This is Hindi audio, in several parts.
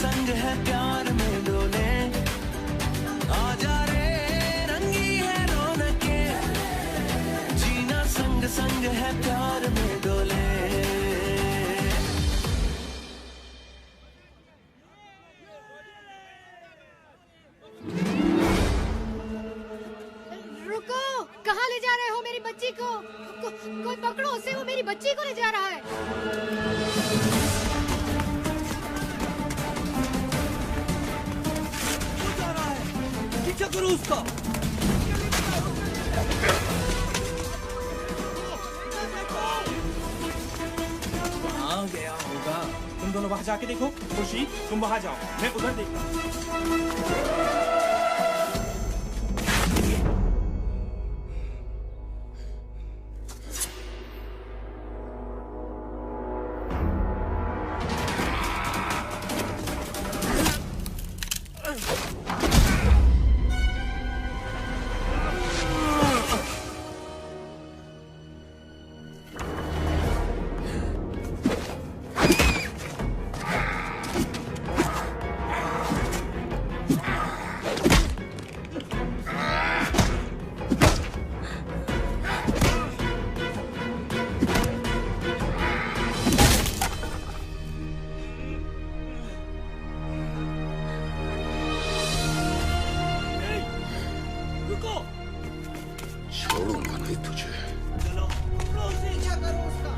संग है प्यार में डोले, आजा रे रंगी है रौनके, जीना संग संग है प्यार में डोले। रुको, कहाँ ले जा रहे हो मेरी बच्ची को? कोई पकड़ो उसे, वो मेरी बच्ची को ले जा रहा है। पीछा करो उसका। कहाँ गया होगा? तुम दोनों वहाँ जाके देखो। खुशी, तुम वहाँ जाओ, मैं उधर देखता हूँ। छोड़ूंगा नहीं तुझे। चलो, पीछा करो उसका।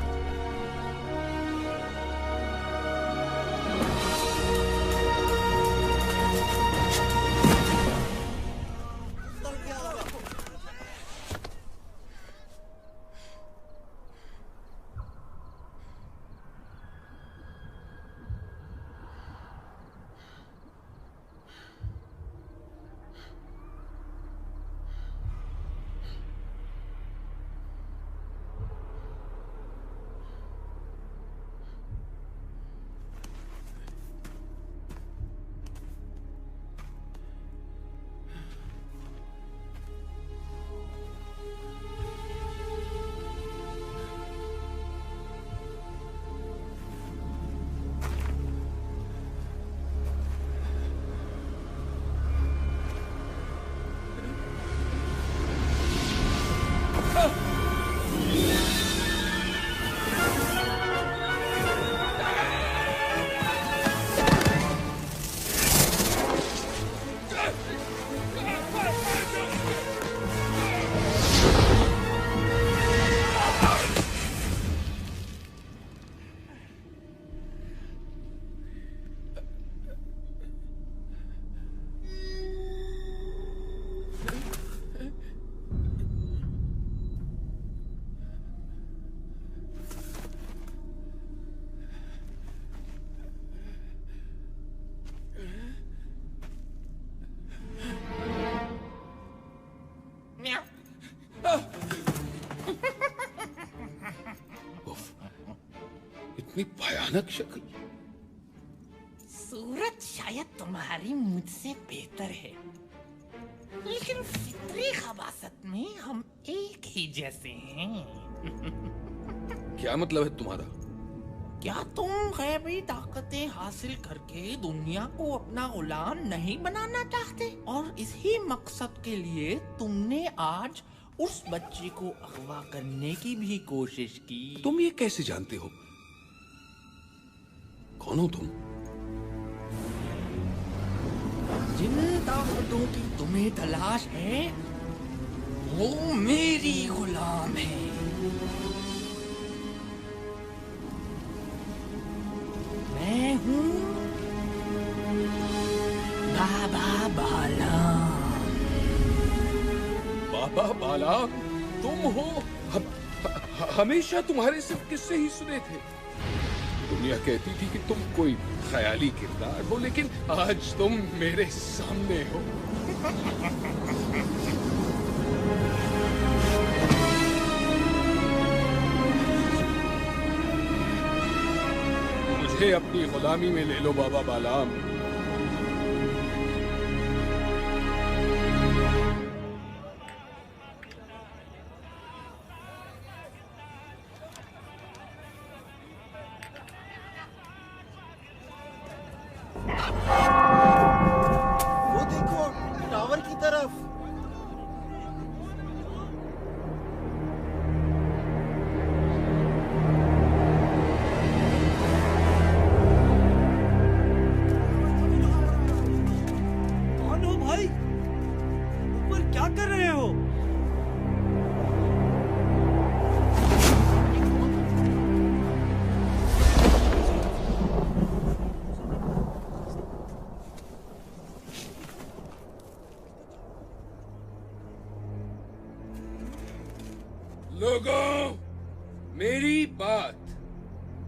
इतनी भयानक शक्ल। सूरत शायद तुम्हारी मुझसे बेहतर है, लेकिन फितरी खबासत में हम एक ही जैसे हैं। क्या मतलब है तुम्हारा? क्या तुम गैबी ताकतें हासिल करके दुनिया को अपना गुलाम नहीं बनाना चाहते? और इसी मकसद के लिए तुमने आज उस बच्ची को अगवा करने की भी कोशिश की। तुम ये कैसे जानते हो? कौन हो तुम? जिन ताकतों की तुम्हें तलाश है वो मेरी गुलाम है। मैं हूँ बाबा बालाम। बाबा बालाम तुम हो? हमेशा तुम्हारे सिर्फ किस्से ही सुने थे। दुनिया कहती थी कि तुम कोई ख्याली किरदार हो, लेकिन आज तुम मेरे सामने हो। मुझे अपनी गुलामी में ले लो बाबा बालाम।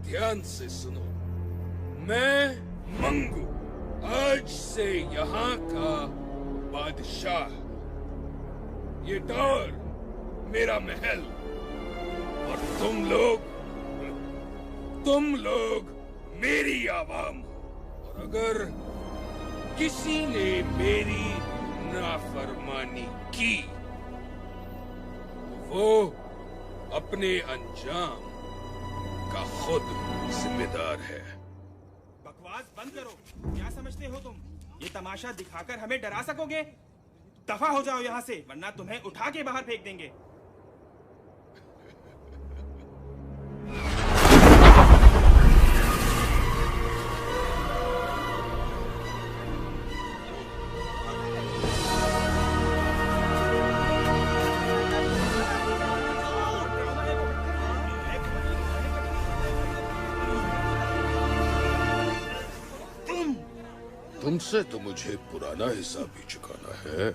ध्यान से सुनो। मैं मंगू आज से यहाँ का बादशाह। ये डर मेरा महल और तुम लोग मेरी आवाम हो। और अगर किसी ने मेरी नाफरमानी की तो वो अपने अंजाम का खुद जिम्मेदार है। बकवास बंद करो। क्या समझते हो तुम? ये तमाशा दिखाकर हमें डरा सकोगे? दफा हो जाओ यहाँ से, वरना तुम्हें उठा के बाहर फेंक देंगे। तुमसे तो मुझे पुराना हिसाब भी चुकाना है।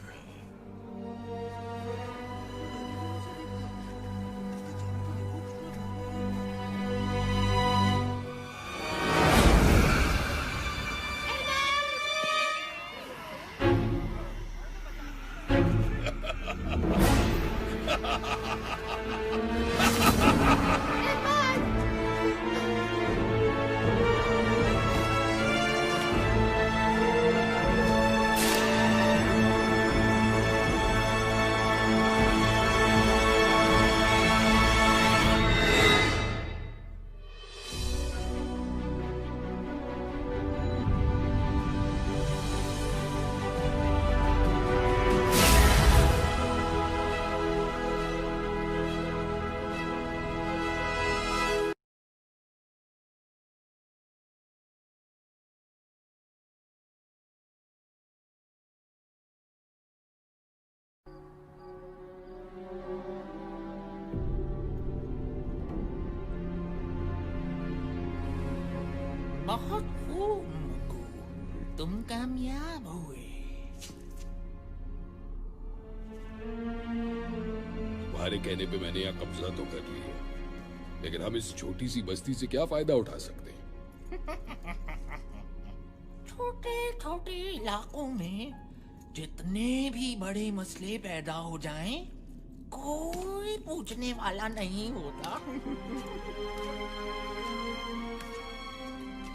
बहुत खूब मंगू, तुम कामयाब हुए। तुम्हारे कहने पे मैंने यहाँ कब्जा तो कर लिया, लेकिन हम इस छोटी सी बस्ती से क्या फायदा उठा सकते हैं? छोटे छोटे इलाकों में जितने भी बड़े मसले पैदा हो जाएं, कोई पूछने वाला नहीं होता।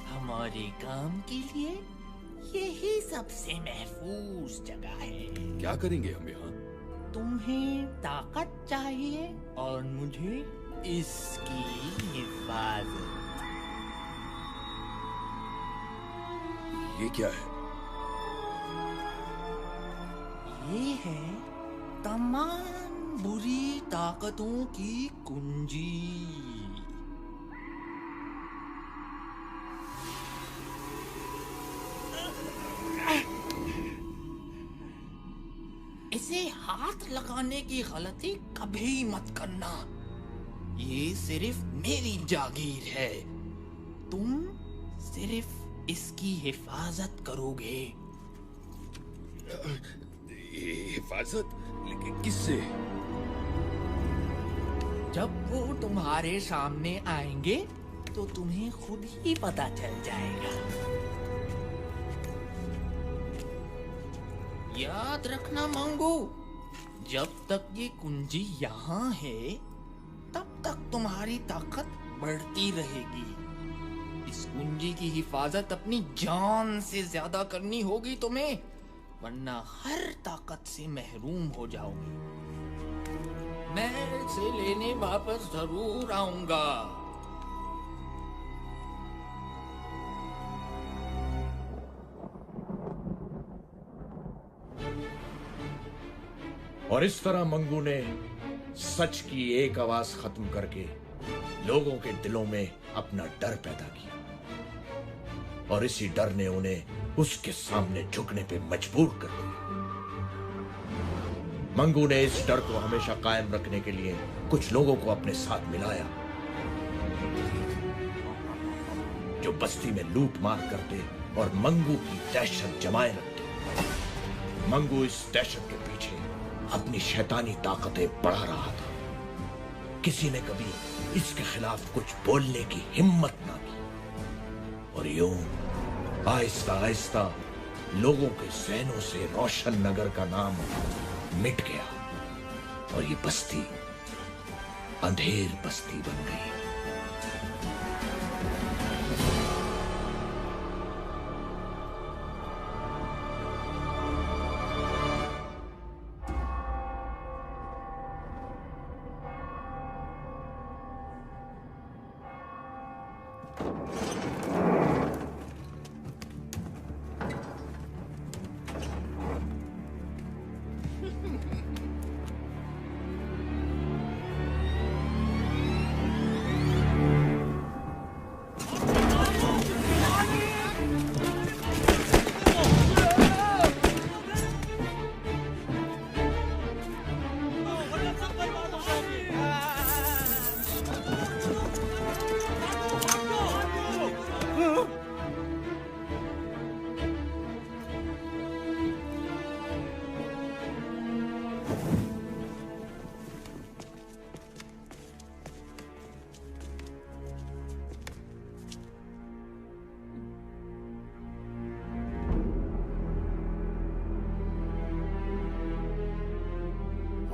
हमारे काम के लिए यही सबसे महफूज जगह है। क्या करेंगे हम यहाँ? तुम्हें ताकत चाहिए और मुझे इसकी हिफाजत। ये क्या है? ये है तमाम बुरी ताकतों की कुंजी। इसे हाथ लगाने की गलती कभी मत करना। ये सिर्फ मेरी जागीर है। तुम सिर्फ इसकी हिफाजत करोगे। हिफाजत? लेकिन किससे? जब वो तुम्हारे सामने आएंगे तो तुम्हें खुद ही पता चल जाएगा। याद रखना मंगू, जब तक ये कुंजी यहाँ है तब तक तुम्हारी ताकत बढ़ती रहेगी। इस कुंजी की हिफाजत अपनी जान से ज्यादा करनी होगी तुम्हें, वरना हर ताकत से महरूम हो जाओगे। मैं इसे लेने वापस जरूर आऊंगा। और इस तरह मंगू ने सच की एक आवाज खत्म करके लोगों के दिलों में अपना डर पैदा किया, और इसी डर ने उन्हें उसके सामने झुकने पे मजबूर कर दिया। मंगू ने इस डर को हमेशा कायम रखने के लिए कुछ लोगों को अपने साथ मिलाया, जो बस्ती में लूट मार करते और मंगू की दहशत जमाए रखते। मंगू इस दहशत के पीछे अपनी शैतानी ताकतें बढ़ा रहा था किसी ने कभी इसके खिलाफ कुछ बोलने की हिम्मत ना की। और यूं आहिस्ता आहिस्ता लोगों के ज़हनों से रोशन नगर का नाम मिट गया और ये बस्ती अंधेर बस्ती बन गई।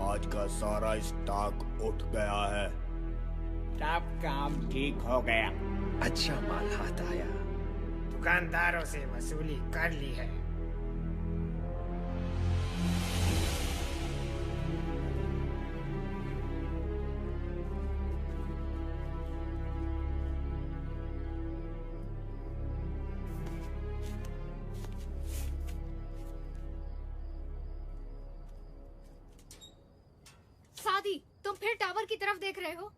आज का सारा स्टॉक उठ गया है। सब काम ठीक हो गया। अच्छा माल हाथ आया। दुकानदारों से वसूली कर ली है। सादी, तुम फिर टावर की तरफ देख रहे हो?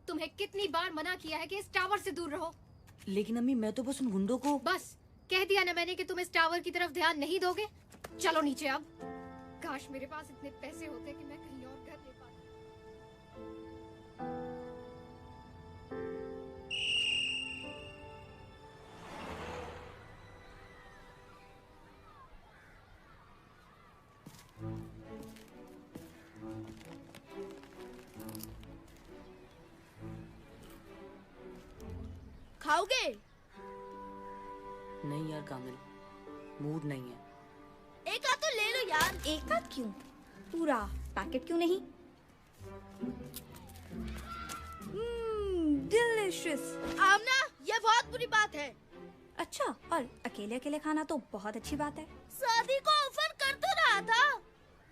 तुम्हें कितनी बार मना किया है कि इस टावर से दूर रहो। लेकिन अम्मी मैं तो बस उन गुंडों को। बस कह दिया ना मैंने कि तुम इस टावर की तरफ ध्यान नहीं दोगे। चलो नीचे अब। काश मेरे पास इतने पैसे होते कि मैं कहीं और घर ले पाती। खाओगे? नहीं यार कामिल, मूड नहीं है। एक आध तो ले लो यार। एक आध क्यों, पूरा पैकेट क्यों नहीं? डिलिशियस। आमना, ये बहुत बुरी बात है। अच्छा, और अकेले अकेले खाना तो बहुत अच्छी बात है। शादी को ऑफर कर तो रहा था।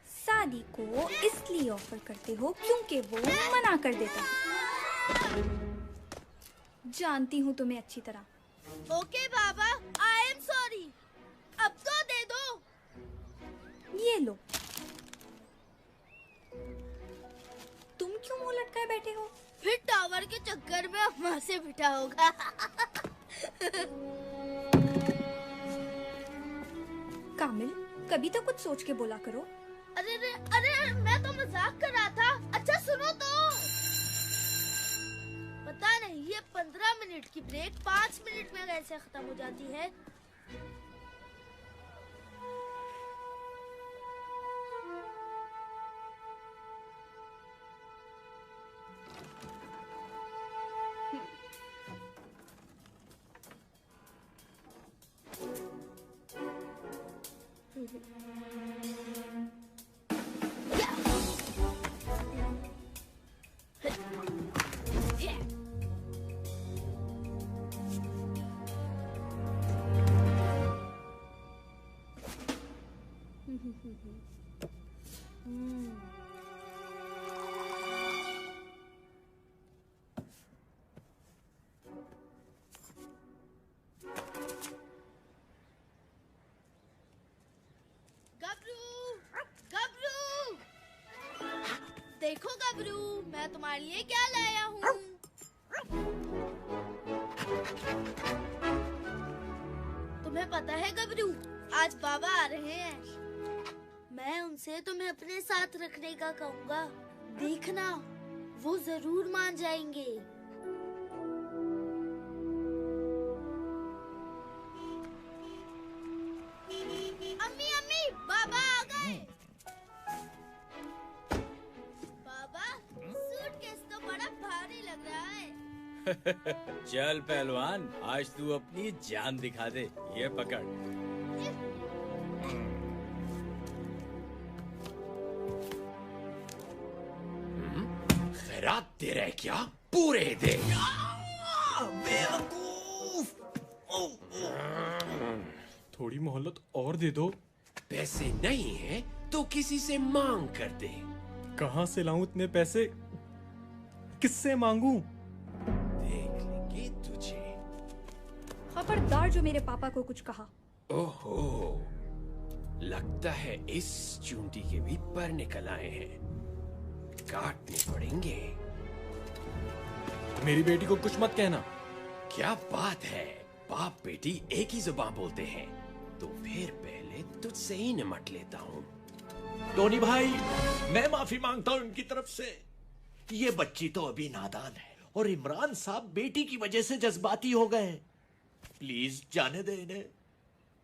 शादी को इसलिए ऑफर करते हो क्योंकि वो मना कर देता। जानती हूँ तुम्हें अच्छी तरह। Okay Baba, I am sorry. अब तो दे दो। ये लो। तुम क्यों मुंह लटकाए बैठे हो? फिर टावर के चक्कर में अम्मा से बिठा होगा। कामिल, कभी तो कुछ सोच के बोला करो। अरे मैं तो मजाक कर रहा था। अच्छा सुनो तो। पता नहीं ये 15 मिनट की ब्रेक 5 मिनट में कैसे खत्म हो जाती है। देखो गबरू, मैं तुम्हारे लिए क्या लाया हूँ। तुम्हें पता है गबरू, आज बाबा आ रहे हैं। मैं उनसे तुम्हें अपने साथ रखने का कहूँगा। देखना, वो जरूर मान जाएंगे। अम्मी अम्मी, बाबा आ गए। बाबा, सूटकेस तो बड़ा चल पहलवान, आज तू अपनी जान दिखा दे। ये पकड़। खैरात दे रहे क्या? पूरे दे। थोड़ी मोहलत और दे दो। पैसे नहीं है तो किसी से मांग कर दे। कहां से लाऊं इतने पैसे? किससे मांगू? देख लेंगे तुझे। खबरदार जो मेरे पापा को कुछ कहा। ओहो, लगता है इस चूंटी के भी पर निकल आए हैं। काटने पड़ेंगे। मेरी बेटी को कुछ मत कहना। क्या बात है, बाप बेटी एक ही जुबान बोलते हैं। तो फिर पहले तुझसे ही निमट लेता हूँ। टोनी भाई, मैं माफी मांगता हूँ इनकी तरफ से। ये बच्ची तो अभी नादान है और इमरान साहब बेटी की वजह से जज्बाती हो गए। प्लीज जाने दे इन्हें।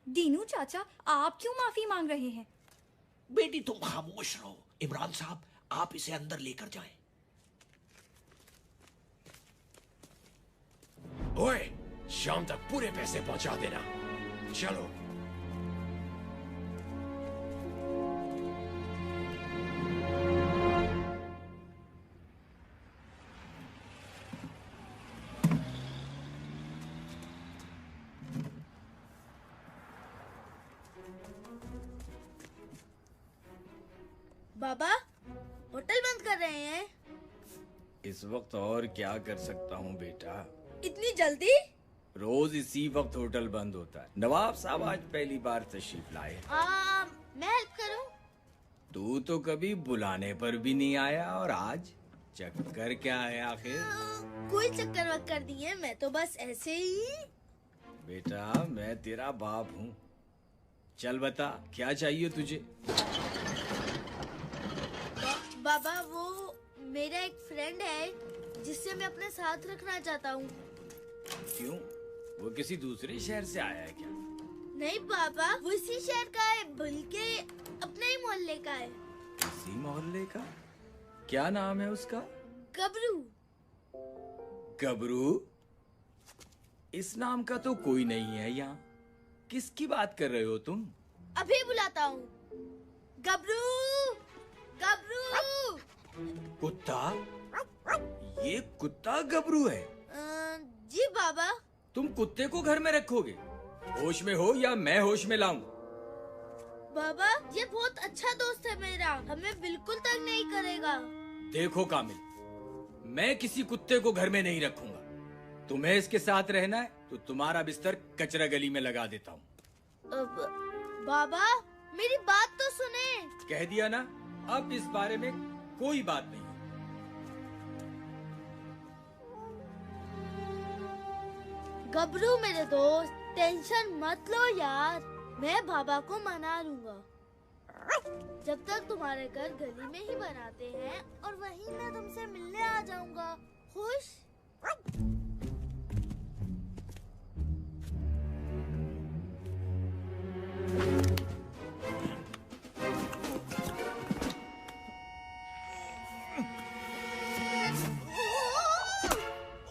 दीनू चाचा, आप क्यों माफी मांग रहे हैं? बेटी तुम खामोश रहो। इमरान साहब, आप इसे अंदर लेकर जाएं। ओए, शाम तक पूरे पैसे पहुंचा देना। चलो। बाबा, होटल बंद कर रहे हैं। इस वक्त और क्या कर सकता हूँ बेटा? इतनी जल्दी? रोज इसी वक्त होटल बंद होता है। नवाब साहब आज पहली बार तशरीफ लाए। मैं हेल्प करूं? तू तो कभी बुलाने पर भी नहीं आया और आज चक्कर क्या है आखिर? कोई चक्कर वक्कर नहीं है, मैं तो बस ऐसे ही। बेटा, मैं तेरा बाप हूँ। चल बता, क्या चाहिए तुझे? बाबा, वो मेरा एक फ्रेंड है जिससे मैं अपने साथ रखना चाहता हूँ। क्यों? वो किसी दूसरे शहर से आया है क्या? नहीं बाबा, वो इसी शहर का है, बल्कि अपने ही मोहल्ले का है। इसी मोहल्ले का? क्या नाम है उसका? गबरू। गबरू? इस नाम का तो कोई नहीं है यहाँ। किसकी बात कर रहे हो तुम? अभी बुलाता हूँ। गबरू, गबरू। कुत्ता? ये कुत्ता गबरू है? जी बाबा। तुम कुत्ते को घर में रखोगे? होश में हो या मैं होश में लाऊं? बाबा, ये बहुत अच्छा दोस्त है मेरा, हमें बिल्कुल तंग नहीं करेगा। देखो कामिल, मैं किसी कुत्ते को घर में नहीं रखूंगा। तुम्हें इसके साथ रहना है तो तुम्हारा बिस्तर कचरा गली में लगा देता हूँ। बाबा, मेरी बात तो सुने। कह दिया ना, अब इस बारे में कोई बात नहीं। गबरू मेरे दोस्त, टेंशन मत लो यार, मैं बाबा को मना लूंगा। जब तक तुम्हारे घर गली में ही बनाते हैं और वहीं मैं तुमसे मिलने आ जाऊंगा। खुश?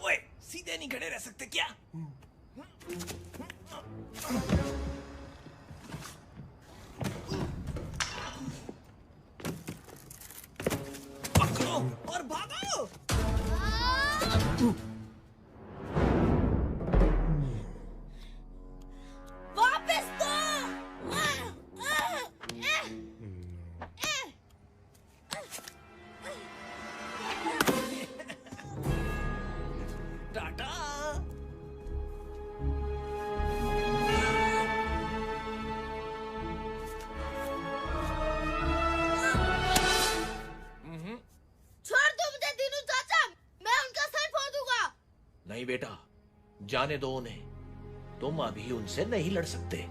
ओए, सीधे नहीं खड़े रह सकते क्या? पकड़ो और भागो। वापस दो। टाटा। छोड़ दो मुझे दीनू चाचा, मैं उनका सर फोड़ दूंगा। नहीं बेटा, जाने दो उन्हें। तुम अभी उनसे नहीं लड़ सकते।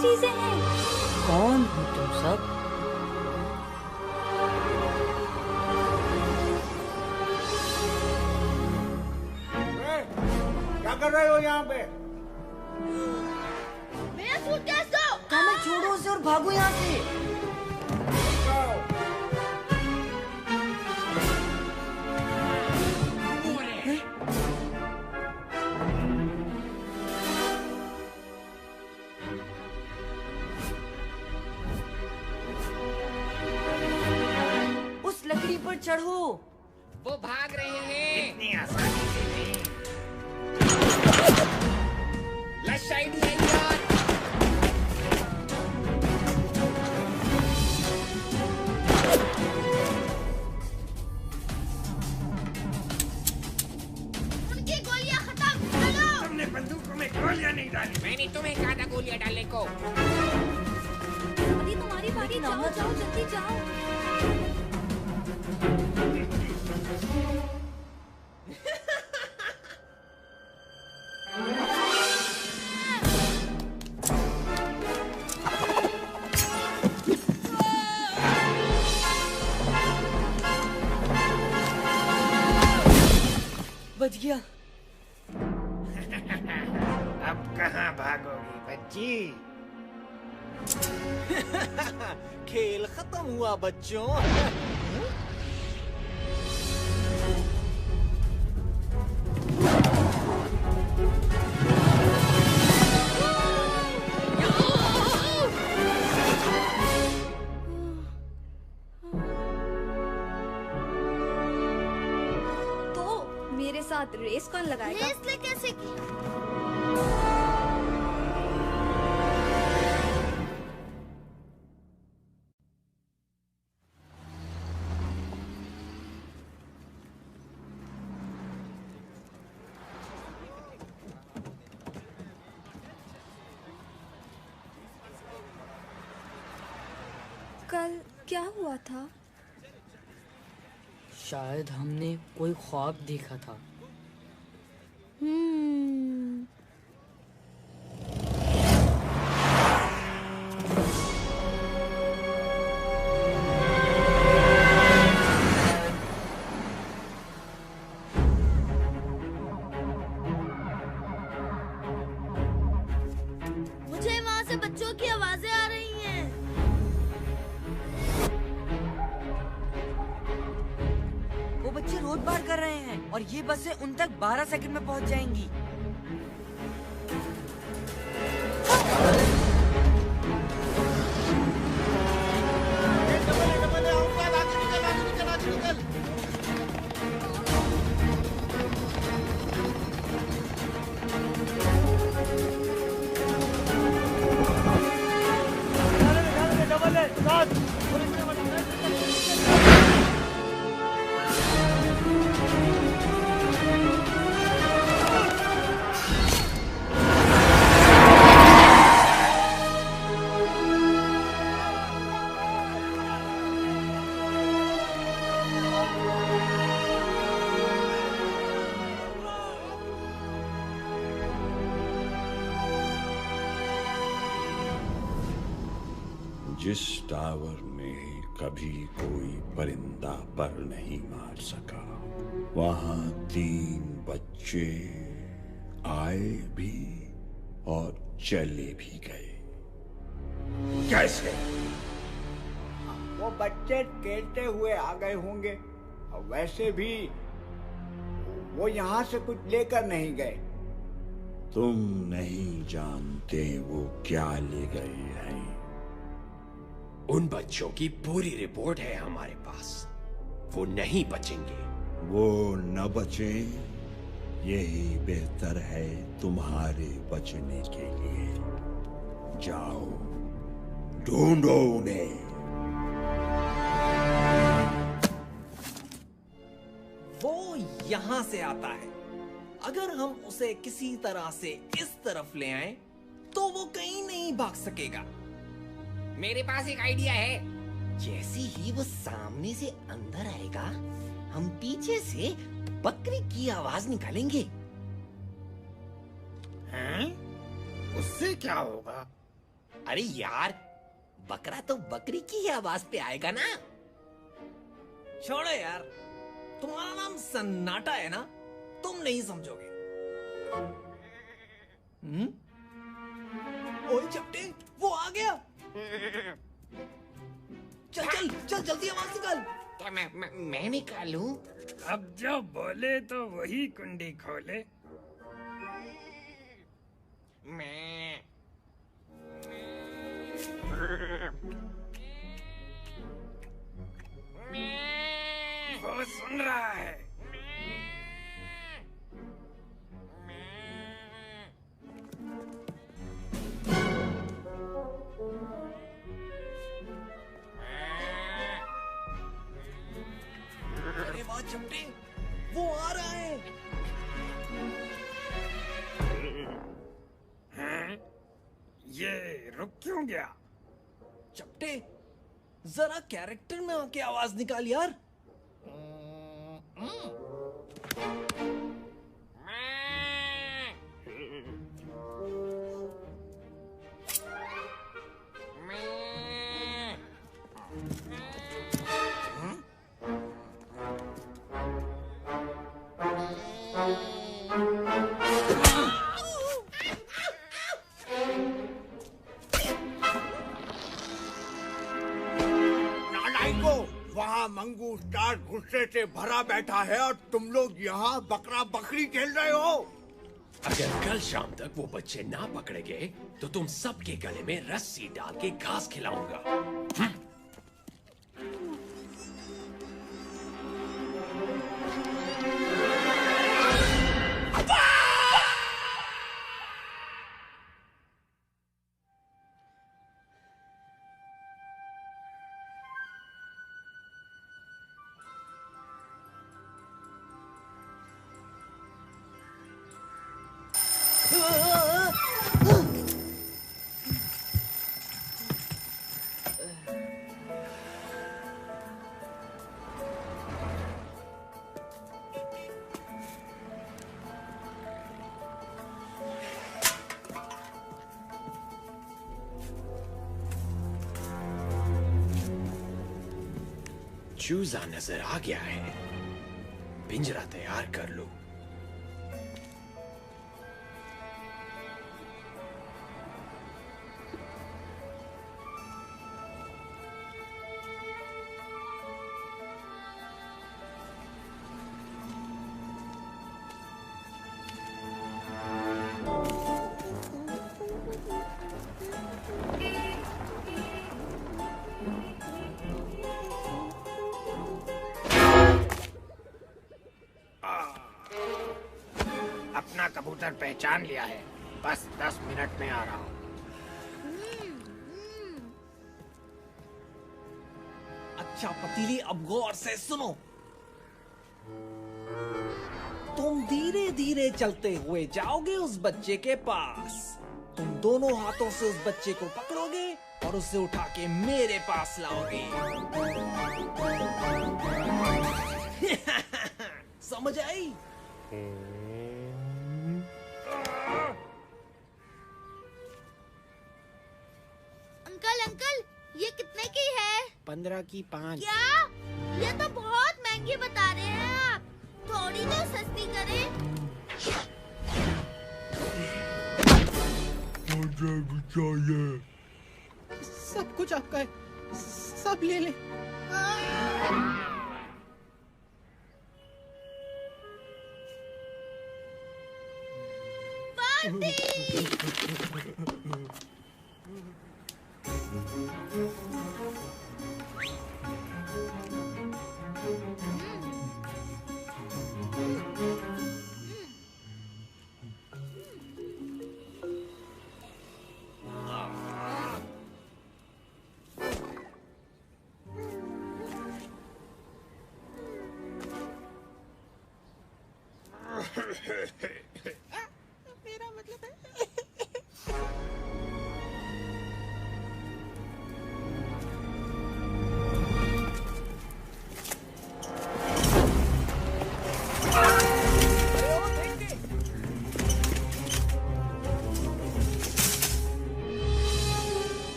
चीजें हैं? कौन हो तुम सब? क्या कर रहे हो यहाँ पे? मेरा सूटकेस दो। कमल छोड़ो उसे और भागो यहाँ से। उस लकड़ी पर चढ़ो। वो भाग रहे हैं। इतनी आसानी से नहीं। लश आइडिया यार। उनकी गोलियां खत्म। चलो। तुमने बंदूकों में गोलियां नहीं डाली। मैंने तुम्हें कहा था गोलियां डालने को। अभी तुम्हारी बारी, जाओ जाओ जल्दी जाओ। बच गया। अब कहाँ भागोगी बच्ची? खेल खत्म हुआ बच्चों। मेरे साथ रेस कौन लगाएगा? रेस ले कैसे की? कल क्या हुआ था? शायद हमने कोई ख्वाब देखा था। मुझे वहाँ से बच्चों की आवाजें आ रही हैं। वो बच्चे रोड पार कर रहे हैं और ये बसें उन तक 12 सेकंड में पहुंच जाएंगी। डबल है, जिस टावर में कभी कोई परिंदा पर नहीं मार सका, वहां 3 बच्चे आए भी और चले भी गए। कैसे? वो बच्चे खेलते हुए आ गए होंगे, और वैसे भी वो यहाँ से कुछ लेकर नहीं गए। तुम नहीं जानते वो क्या ले गए हैं। उन बच्चों की पूरी रिपोर्ट है हमारे पास। वो नहीं बचेंगे। वो न बचे, यही बेहतर है तुम्हारे बचने के लिए। जाओ, ढूंढो उन्हें। वो यहाँ से आता है। अगर हम उसे किसी तरह से इस तरफ ले आए तो वो कहीं नहीं भाग सकेगा। मेरे पास एक आइडिया है। जैसे ही वो सामने से अंदर आएगा, हम पीछे से बकरी की आवाज निकालेंगे। हैं? उससे क्या होगा? अरे यार, बकरा तो बकरी की ही आवाज पे आएगा ना। छोड़ो यार, तुम्हारा नाम सन्नाटा है ना, तुम नहीं समझोगे। ओए चपटे, वो आ गया। चल चल चल, जल्दी आवाज निकाल। क्या मैं निकालूं? अब जो बोले तो वही कुंडी खोले। मैं वो सुन रहा है। अरे वाह चपटे, वो आ रहा है। हैं? ये रुक क्यों गया? चपटे, जरा कैरेक्टर में आके आवाज निकाल यार। नालायकों, वहाँ मंगू स्टार गुस्से से भरा बैठा है और तुम लोग यहाँ बकरा बकरी खेल रहे हो। अगर कल शाम तक वो बच्चे ना पकड़े गए तो तुम सबके गले में रस्सी डाल के घास खिलाऊंगा। चूजा नजर आ गया है। पिंजरा तैयार कर लो। अपना कबूतर पहचान लिया है। बस 10 मिनट में आ रहा हूँ। अच्छा पतीली, अब गौर से सुनो। तुम धीरे धीरे चलते हुए जाओगे उस बच्चे के पास। तुम दोनों हाथों से उस बच्चे को पकड़ोगे और उसे उठा के मेरे पास लाओगे। समझ आई? अंकल अंकल, ये 15 की 5। क्या? ये तो बहुत महंगी बता रहे हैं आप। थोड़ी तो सस्ती करें। मुझे भी चाहिए। सब कुछ आपका है, सब ले ले। मेरा मतलब है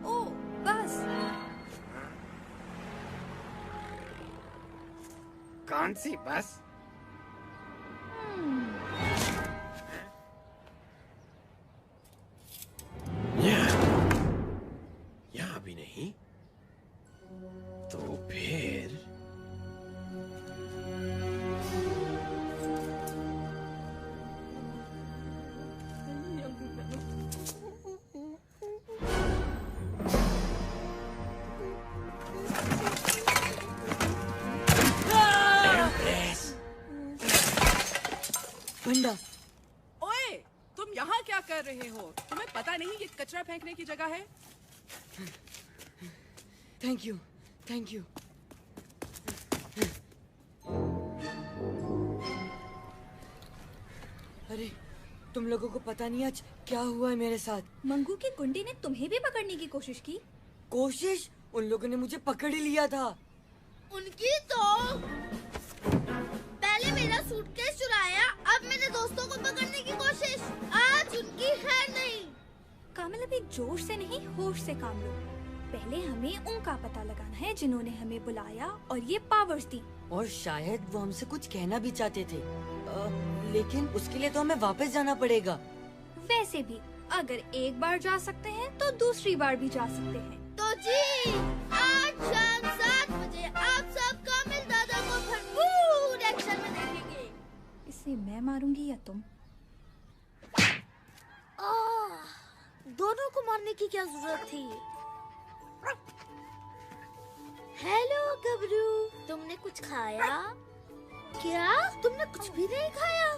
ओ बस। कौन सी बस? यहाँ भी नहीं तो फिर बंडा, ओए, तुम यहाँ क्या कर रहे हो? तुम्हें पता नहीं ये कचरा फेंकने की जगह है? Thank you, thank you. अरे, तुम लोगों को पता नहीं आज क्या हुआ है मेरे साथ। मंगू की गुंडे ने तुम्हें भी पकड़ने की कोशिश की। कोशिश? उन लोगों ने मुझे पकड़ ही लिया था। उनकी तो पहले मेरा सूटकेस चुराया, अब मेरे दोस्तों को पकड़ने की कोशिश। आज उनकी खैर नहीं। कामिल, अभी जोश से नहीं होश से काम लो। पहले हमें उनका पता लगाना है जिन्होंने हमें बुलाया और ये पावर्स दी। और शायद वो हमसे कुछ कहना भी चाहते थे, लेकिन उसके लिए तो हमें वापस जाना पड़ेगा। वैसे भी अगर एक बार जा सकते हैं तो दूसरी बार भी जा सकते हैं। तो जी, आज शाम 7 बजे आप सब कामिल दादा को भरपूर एक्शन में देखेंगे। इसे मैं मारूंगी या तुम? दोनों को मारने की क्या जरूरत थी? हेलो गबरू, तुमने कुछ खाया? क्या? तुमने कुछ भी नहीं खाया?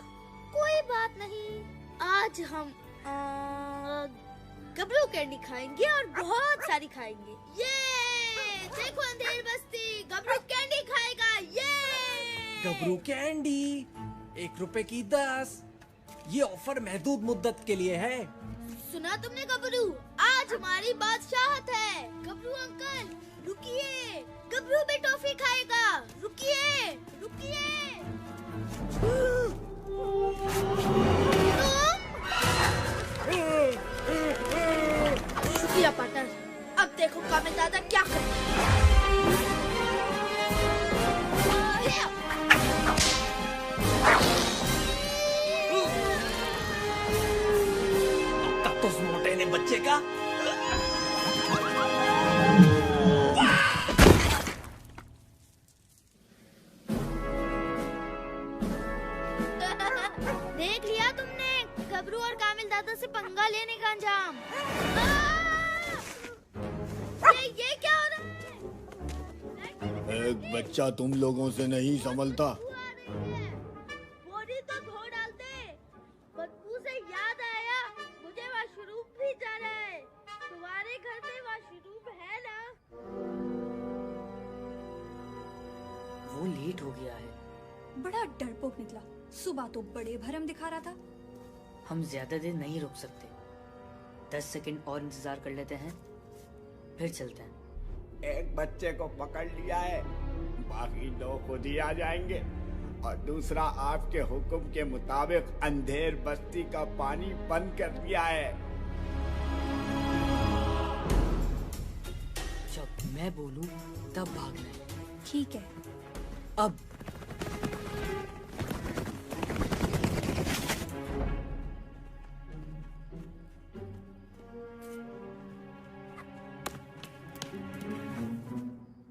कोई बात नहीं, आज हम गबरू कैंडी खाएंगे और बहुत सारी खाएंगे। ये देखो अंधेर बस्ती, गबरू कैंडी खाएगा। ये गबरू कैंडी 1 रुपए की 10। ये ऑफर महदूद मुद्दत के लिए है। सुना तुमने गबरू? आज हमारी बादशाहत है। गबरू अंकल रुकिए, गबरू भी टॉफी खाएगा। रुकिए रुकिए। शुक्रिया पार्टनर। अब देखो कामिल दादा क्या तब तो उस मोटे ने बच्चे का देख लिया तुमने गबरू और कामिल दादा से पंगा लेने का अंजाम। ये क्या हो रहा है? एक बच्चा तुम लोगों से नहीं संभलता। बोरी तो धो डालते। बदबू से याद आया, मुझे वॉशरूम भी जाना है। तुम्हारे घर में वॉशरूम है ना? वो लेट हो गया है। बड़ा डरपोक निकला। सुबह तो बड़े भरम दिखा रहा था। हम ज्यादा देर नहीं रुक सकते। 10 सेकंड और इंतजार कर लेते हैं, फिर चलते हैं। एक बच्चे को पकड़ लिया है, बाकी 2 खुद ही आ जाएंगे। और दूसरा आपके हुक्म के मुताबिक अंधेर बस्ती का पानी बंद कर दिया है। जब मैं बोलूं तब भागना है। ठीक है। अब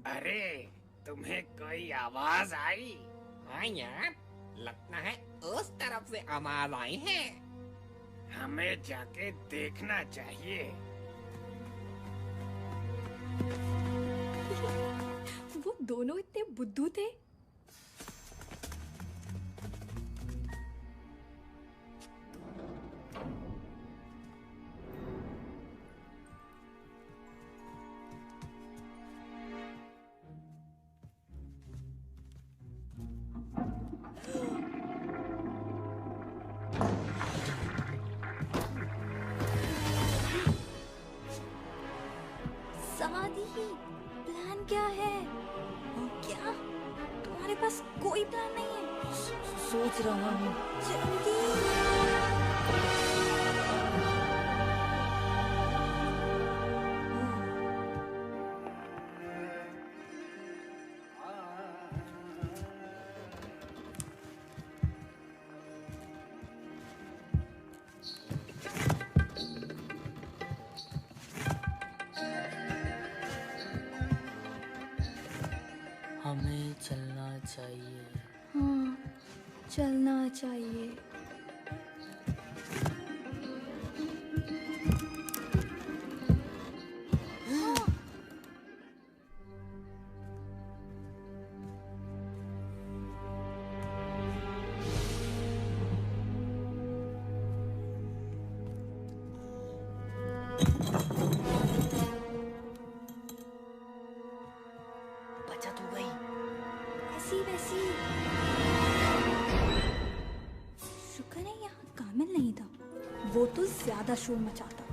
अरे तुम्हें कोई आवाज आई? हाँ यार, लगता है उस तरफ से आवाज आई है। हमें जाके देखना चाहिए। वो दोनों इतने बुद्धू थे। सादी, प्लान क्या है? क्या तुम्हारे पास कोई प्लान नहीं है? सोच रहा हूँ। जल्दी। हमें चलना चाहिए। हाँ, चलना चाहिए। बचत हो गई। ऐसी वैसी। शुक्र है यहाँ कामिल नहीं था, वो तो ज्यादा शोर मचाता।